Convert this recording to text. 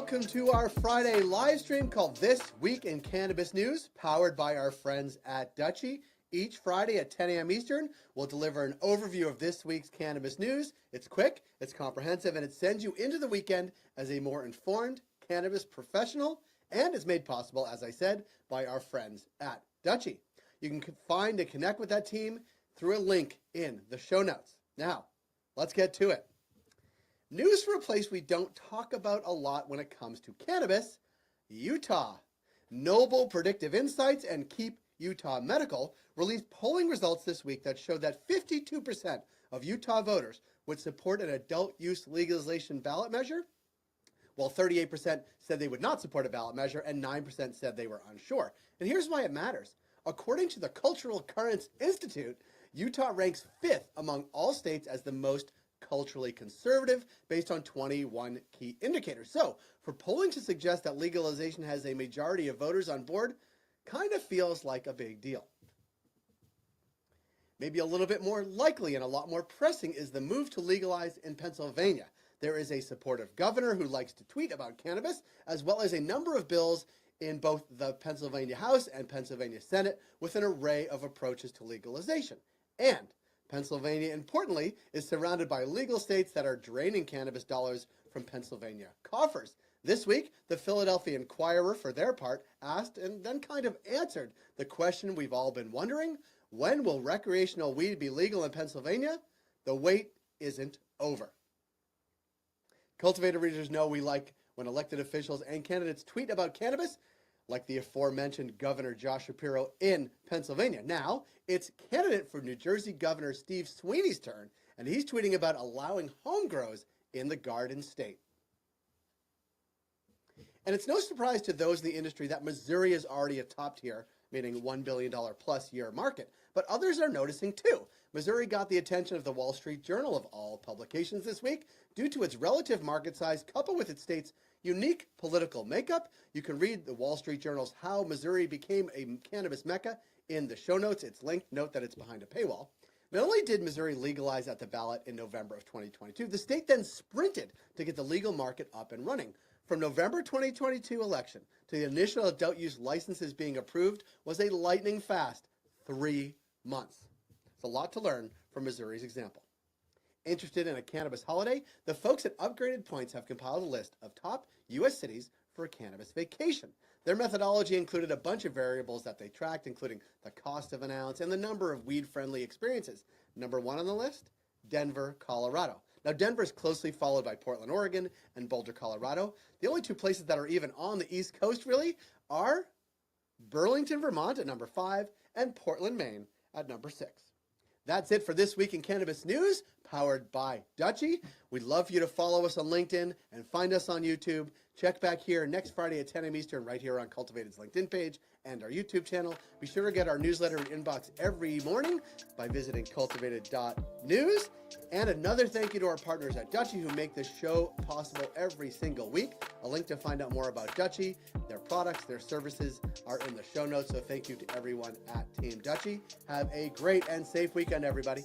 welcome to our Friday live stream called This Week in Cannabis News, powered by our friends at Dutchie. Each Friday at 10 a.m. Eastern, we'll deliver an overview of this week's cannabis news. It's quick, it's comprehensive, and it sends you into the weekend as a more informed cannabis professional, and it's made possible, as I said, by our friends at Dutchie. You can find and connect with that team through a link in the show notes. Now, let's get to it. News from a place we don't talk about a lot when it comes to cannabis, Utah. Noble Predictive Insights and Keep Utah Medical released polling results this week that showed that 52% of Utah voters would support an adult use legalization ballot measure, while 38% said they would not support a ballot measure and 9% said they were unsure. And here's why it matters. According to the Cultural Currents Institute, Utah ranks 5th among all states as the most culturally conservative based on 21 key indicators. So for polling to suggest that legalization has a majority of voters on board kind of feels like a big deal. Maybe a little bit more likely and a lot more pressing is the move to legalize in Pennsylvania. There is a supportive governor who likes to tweet about cannabis, as well as a number of bills in both the Pennsylvania House and Pennsylvania Senate with an array of approaches to legalization. And Pennsylvania, importantly, is surrounded by legal states that are draining cannabis dollars from Pennsylvania coffers. This week, the Philadelphia Inquirer, for their part, asked and then kind of answered the question we've all been wondering: when will recreational weed be legal in Pennsylvania? The wait isn't over. Cultivated readers know we like when elected officials and candidates tweet about cannabis, like the aforementioned Governor Josh Shapiro in Pennsylvania. Now, it's candidate for New Jersey Governor Steve Sweeney's turn, and he's tweeting about allowing home grows in the Garden State. And it's no surprise to those in the industry that Missouri is already a top tier, meaning $1 billion plus year market, but others are noticing too. Missouri got the attention of the Wall Street Journal of all publications this week due to its relative market size coupled with its state's unique political makeup. You can read the Wall Street Journal's How Missouri Became a Cannabis Mecca in the show notes. It's linked. Note that it's behind a paywall. Not only did Missouri legalize at the ballot in November of 2022, the state then sprinted to get the legal market up and running. From November 2022 election to the initial adult use licenses being approved was a lightning fast 3 months. It's a lot to learn from Missouri's example. Interested in a cannabis holiday? The folks at Upgraded Points have compiled a list of top U.S. cities for a cannabis vacation. Their methodology included a bunch of variables that they tracked, including the cost of an ounce and the number of weed-friendly experiences. Number 1 on the list, Denver, Colorado. Now, Denver is closely followed by Portland, Oregon, and Boulder, Colorado. The only 2 places that are even on the East Coast, really, are Burlington, Vermont at number 5 and Portland, Maine at number 6. That's it for This Week in Cannabis News, powered by Dutchie. We'd love for you to follow us on LinkedIn and find us on YouTube. Check back here next Friday at 10 a.m. Eastern right here on Cultivated's LinkedIn page and our YouTube channel. Be sure to get our newsletter in inbox every morning by visiting cultivated.news. And another thank you to our partners at Dutchie who make this show possible every single week. A link to find out more about Dutchie, their products, their services are in the show notes. So thank you to everyone at Team Dutchie. Have a great and safe weekend, everybody.